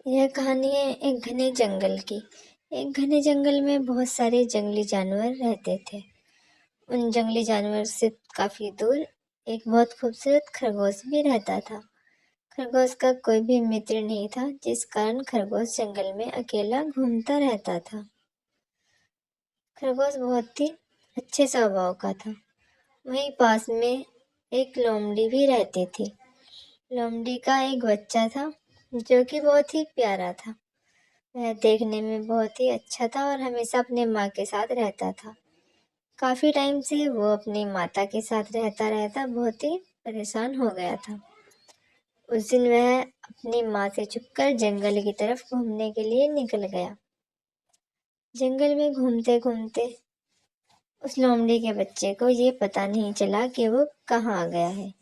यह कहानी है एक घने जंगल की। एक घने जंगल में बहुत सारे जंगली जानवर रहते थे। उन जंगली जानवर से काफी दूर एक बहुत खूबसूरत खरगोश भी रहता था। खरगोश का कोई भी मित्र नहीं था, जिस कारण खरगोश जंगल में अकेला घूमता रहता था। खरगोश बहुत ही अच्छे स्वभाव का था। वहीं पास में एक लोमड़ी भी रहती थी। लोमड़ी का एक बच्चा था जो कि बहुत ही प्यारा था। वह देखने में बहुत ही अच्छा था और हमेशा अपने माँ के साथ रहता था। काफी टाइम से वो अपनी माता के साथ रहता रहता बहुत ही परेशान हो गया था। उस दिन वह अपनी माँ से छुपकर जंगल की तरफ घूमने के लिए निकल गया। जंगल में घूमते घूमते उस लोमड़ी के बच्चे को ये पता नहीं चला कि वो कहाँ आ गया है।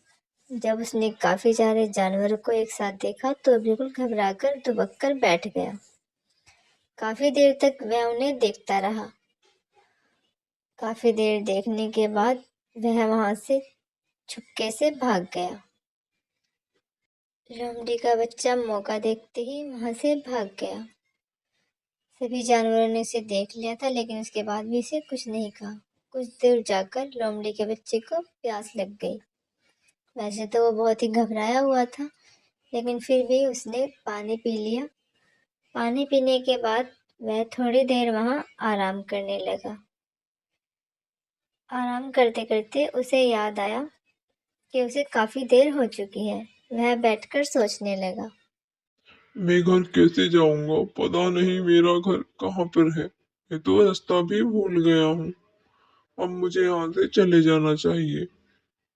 जब उसने काफी सारे जानवरों को एक साथ देखा तो बिल्कुल घबराकर दुबक कर बैठ गया। काफी देर तक वह उन्हें देखता रहा। काफी देर देखने के बाद वह वहां से छुपके से भाग गया। लोमड़ी का बच्चा मौका देखते ही वहां से भाग गया। सभी जानवरों ने उसे देख लिया था, लेकिन उसके बाद भी उसे कुछ नहीं कहा। कुछ दूर जाकर लोमड़ी के बच्चे को प्यास लग गई। वैसे तो वो बहुत ही घबराया हुआ था, लेकिन फिर भी उसने पानी पी लिया। पानी पीने के बाद वह थोड़ी देर वहां आराम करने लगा। आराम करते करते उसे याद आया कि उसे काफी देर हो चुकी है। वह बैठकर सोचने लगा। मैं घर कैसे जाऊंगा? पता नहीं मेरा घर कहाँ पर है। मैं तो रास्ता भी भूल गया हूँ। अब मुझे यहाँ से चले जाना चाहिए।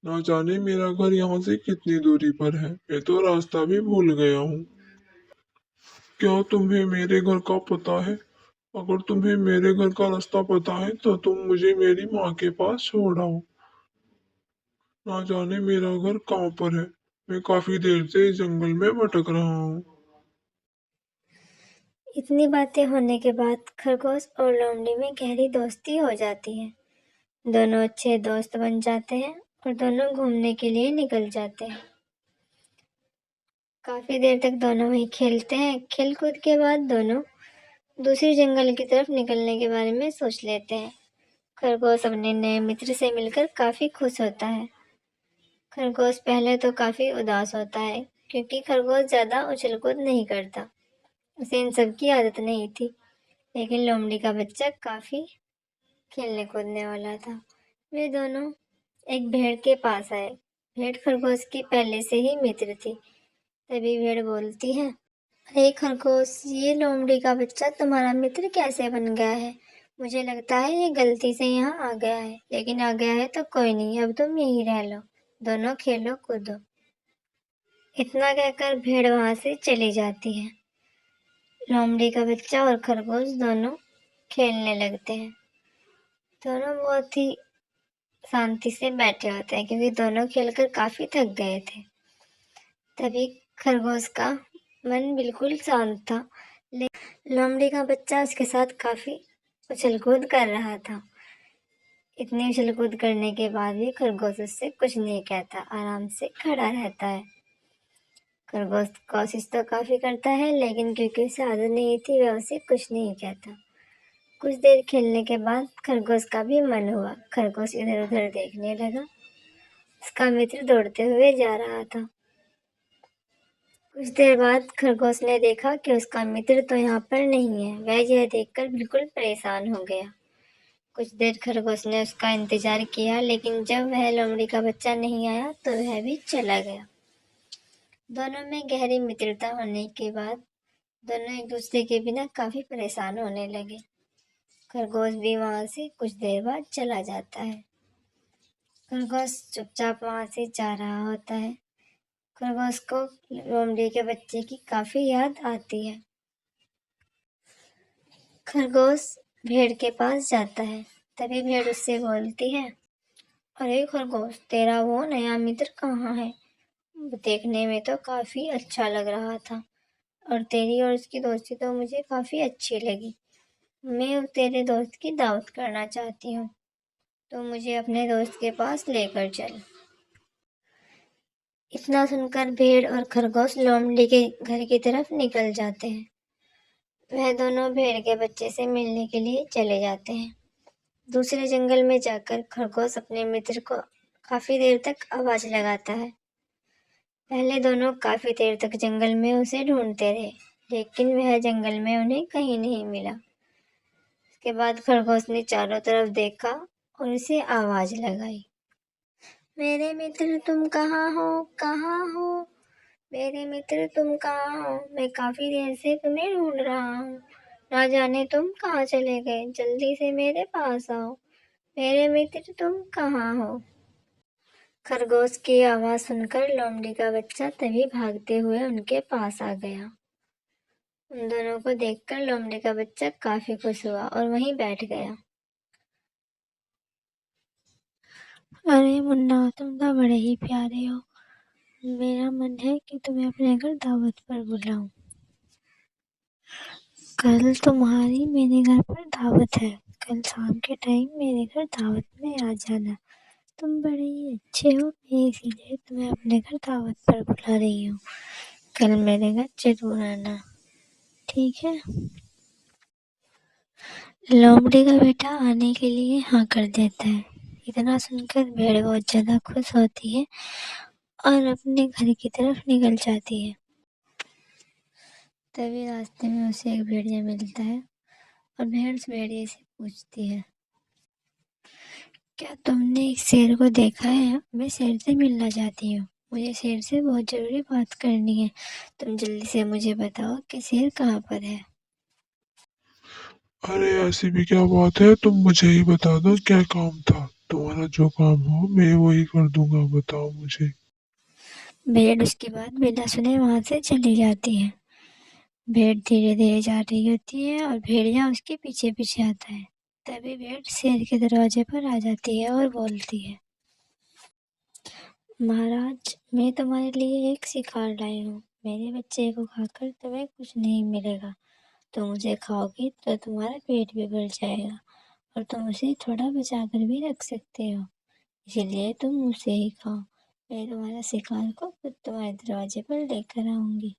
ना जाने मेरा घर यहाँ से कितनी दूरी पर है। मैं तो रास्ता भी भूल गया हूँ। क्या तुम्हें मेरे घर का पता है? अगर तुम्हें मेरे घर का रास्ता पता है तो तुम मुझे मेरी माँ के पास छोड़ आओ। ना जाने मेरा घर कहाँ पर है। मैं काफी देर से इस जंगल में भटक रहा हूँ। इतनी बातें होने के बाद खरगोश और लोमड़ी में गहरी दोस्ती हो जाती है। दोनों अच्छे दोस्त बन जाते हैं और दोनों घूमने के लिए निकल जाते हैं। काफी देर तक दोनों वहीं खेलते हैं। खेल कूद के बाद दोनों दूसरी जंगल की तरफ निकलने के बारे में सोच लेते हैं। खरगोश अपने नए मित्र से मिलकर काफी खुश होता है। खरगोश पहले तो काफी उदास होता है, क्योंकि खरगोश ज्यादा उछल कूद नहीं करता। उसे इन सब की आदत नहीं थी। लेकिन लोमड़ी का बच्चा काफी खेलने कूदने वाला था। वे दोनों एक भेड़ के पास आए। भेड़ खरगोश की पहले से ही मित्र थी। तभी भेड़ बोलती है, अरे खरगोश, ये लोमड़ी का बच्चा तुम्हारा मित्र कैसे बन गया है? मुझे लगता है ये गलती से यहाँ आ गया है, लेकिन आ गया है तो कोई नहीं, अब तुम यहीं रह लो, दोनों खेलो कूदो। इतना कहकर भेड़ वहां से चली जाती है। लोमड़ी का बच्चा और खरगोश दोनों खेलने लगते हैं। दोनों बहुत ही शांति से बैठे होते हैं, क्योंकि दोनों खेलकर काफी थक गए थे। तभी खरगोश का मन बिल्कुल शांत था, लेकिन लोमड़ी का बच्चा उसके साथ काफी उछल कूद कर रहा था। इतनी उछल कूद करने के बाद भी खरगोश उससे कुछ नहीं कहता, आराम से खड़ा रहता है। खरगोश कोशिश तो काफी करता है, लेकिन क्योंकि उसे आदत नहीं थी, वह उसे कुछ नहीं कहता। कुछ देर खेलने के बाद खरगोश का भी मन हुआ। खरगोश इधर उधर देखने लगा। उसका मित्र दौड़ते हुए जा रहा था। कुछ देर बाद खरगोश ने देखा कि उसका मित्र तो यहाँ पर नहीं है। वह यह देखकर बिल्कुल परेशान हो गया। कुछ देर खरगोश ने उसका इंतजार किया, लेकिन जब वह लोमड़ी का बच्चा नहीं आया तो वह भी चला गया। दोनों में गहरी मित्रता होने के बाद दोनों एक दूसरे के बिना काफी परेशान होने लगे। खरगोश भी वहां से कुछ देर बाद चला जाता है। खरगोश चुपचाप वहां से जा रहा होता है। खरगोश को लोमड़ी के बच्चे की काफी याद आती है। खरगोश भेड़ के पास जाता है। तभी भेड़ उससे बोलती है, अरे खरगोश, तेरा वो नया मित्र कहाँ है? देखने में तो काफी अच्छा लग रहा था, और तेरी और उसकी दोस्ती तो मुझे काफी अच्छी लगी। मैं तेरे दोस्त की दावत करना चाहती हूँ, तो मुझे अपने दोस्त के पास लेकर चल। इतना सुनकर भेड़ और खरगोश लोमड़ी के घर की तरफ निकल जाते हैं। वह दोनों भेड़ के बच्चे से मिलने के लिए चले जाते हैं। दूसरे जंगल में जाकर खरगोश अपने मित्र को काफी देर तक आवाज लगाता है। पहले दोनों काफी देर तक जंगल में उसे ढूंढते रहे, लेकिन वह जंगल में उन्हें कहीं नहीं मिला। उसके बाद खरगोश ने चारों तरफ देखा और उसे आवाज लगाई, मेरे मित्र तुम कहाँ हो, कहाँ हो? मेरे मित्र तुम कहाँ हो? मैं काफी देर से तुम्हें ढूंढ रहा हूँ। ना जाने तुम कहाँ चले गए, जल्दी से मेरे पास आओ। मेरे मित्र तुम कहाँ हो? खरगोश की आवाज सुनकर लोमड़ी का बच्चा तभी भागते हुए उनके पास आ गया। उन दोनों को देखकर लोमड़ी का बच्चा काफी खुश हुआ और वहीं बैठ गया। अरे मुन्ना, तुम तो बड़े ही प्यारे हो। मेरा मन है कि तुम्हें अपने घर दावत पर बुलाऊं। कल तुम्हारी मेरे घर पर दावत है। कल शाम के टाइम मेरे घर दावत में आ जाना। तुम बड़े ही अच्छे हो, मैं इसीलिए तुम्हें अपने घर दावत पर बुला रही हूँ। कल मेरे घर जरूर आना, ठीक है? लोमड़ी का बेटा आने के लिए हाँ कर देता है। इतना सुनकर भेड़ बहुत ज्यादा खुश होती है और अपने घर की तरफ निकल जाती है। तभी रास्ते में उसे एक भेड़िया मिलता है और भेड़ उस भेड़िए से पूछती है, क्या तुमने एक शेर को देखा है? मैं शेर से मिलना चाहती हूँ। मुझे शेर से बहुत जरूरी बात करनी है। तुम जल्दी से मुझे बताओ कि शेर कहाँ पर है। अरे ऐसी भी क्या बात है, तुम मुझे ही बता दो क्या काम था। तुम्हारा जो काम हो मैं वही कर दूंगा, बताओ मुझे। भेड़ उसकी बात बिना सुने वहां से चली जाती है। भेड़ धीरे धीरे जा रही होती है और भेड़िया उसके पीछे पीछे आता है। तभी भेड़ शेर के दरवाजे पर आ जाती है और बोलती है, महाराज, मैं तुम्हारे लिए एक शिकार लाई हूँ। मेरे बच्चे को खाकर तुम्हें कुछ नहीं मिलेगा। तुम उसे खाओगे तो तुम्हारा पेट भी भर जाएगा और तुम उसे थोड़ा बचा कर भी रख सकते हो। इसीलिए तुम उसे ही खाओ। मैं तुम्हारा शिकार को खुद तुम्हारे दरवाजे पर लेकर आऊंगी।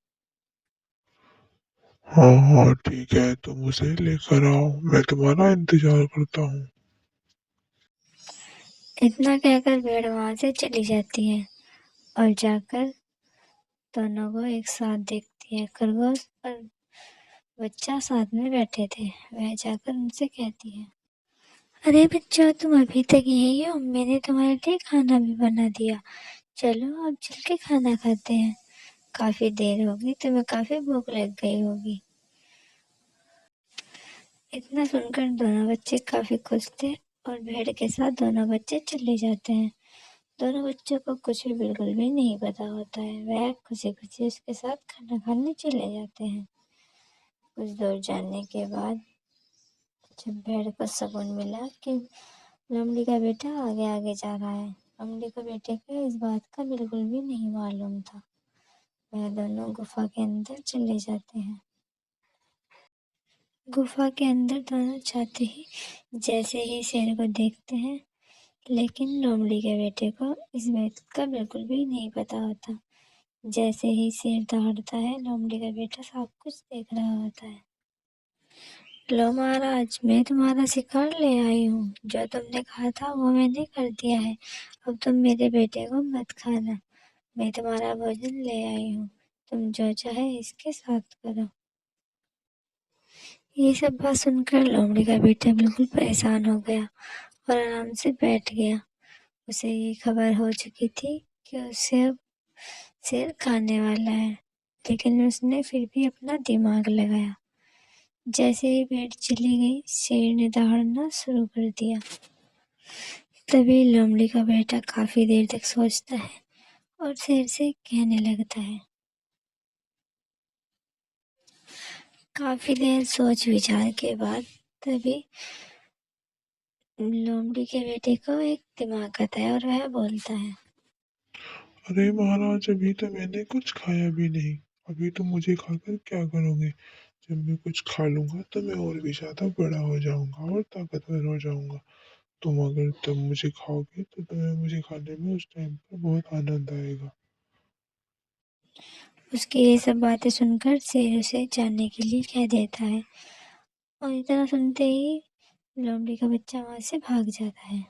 हाँ हाँ ठीक है, तुम उसे लेकर आओ, मैं तुम्हारा इंतजार करता हूँ। इतना कहकर भेड़ वहां से चली जाती है और जाकर दोनों को एक साथ देखती है। खरगोश और बच्चा साथ में बैठे थे। वह जाकर उनसे कहती है, अरे बच्चों, तुम अभी तक यही हो? मैंने तुम्हारे लिए खाना भी बना दिया। चलो अब चल के खाना खाते हैं। काफी देर होगी, तुम्हें काफी भूख लग गई होगी। इतना सुनकर दोनों बच्चे काफी खुश थे और भेड़ के साथ दोनों बच्चे चले जाते हैं। दोनों बच्चों को कुछ भी बिल्कुल भी नहीं पता होता है। वह खुशी खुशी उसके साथ खाना खाने चले जाते हैं। कुछ दूर जाने के बाद जब भेड़ को सुकून मिला कि लोमड़ी का बेटा आगे आगे जा रहा है, लोमड़ी को बेटे को इस बात का बिल्कुल भी नहीं मालूम था। वह दोनों गुफा के अंदर चले जाते हैं। गुफा के अंदर दोनों जाते ही जैसे ही शेर को देखते हैं, लेकिन लोमड़ी के बेटे को इस बात का बिल्कुल भी नहीं पता होता। जैसे ही शेर दौड़ता है, लोमड़ी का बेटा सब कुछ देख रहा होता है। लो महाराज, मैं तुम्हारा शिकार ले आई हूँ। जो तुमने कहा था वो मैंने कर दिया है। अब तुम मेरे बेटे को मत खाना। मैं तुम्हारा भोजन ले आई हूँ। तुम जो चाहे इसके साथ करो। ये सब बात सुनकर लोमड़ी का बेटा बिल्कुल परेशान हो गया और आराम से बैठ गया। उसे ये खबर हो चुकी थी कि उसे अब शेर खाने वाला है, लेकिन उसने फिर भी अपना दिमाग लगाया। जैसे ही भेड़ चली गई, शेर ने दौड़ना शुरू कर दिया। तभी लोमड़ी का बेटा काफी देर तक सोचता है और शेर से कहने लगता है। काफी देर सोच विचार के बाद तभी लोमड़ी के बेटे को एक दिमाग आता है और वह बोलता है, अरे महाराज, अभी तो मैंने कुछ खाया भी नहीं। अभी तुम मुझे खाकर क्या करोगे? जब मैं कुछ खा लूंगा तो मैं और भी ज्यादा बड़ा हो जाऊंगा और ताकतवर हो जाऊंगा। तुम अगर तुम मुझे खाओगे तो तुम्हें मुझे खाने में उस टाइम पर बहुत आनंद आएगा। उसकी ये सब बातें सुनकर शेर उसे जाने के लिए कह देता है और इतना सुनते ही लोमड़ी का बच्चा वहाँ से भाग जाता है।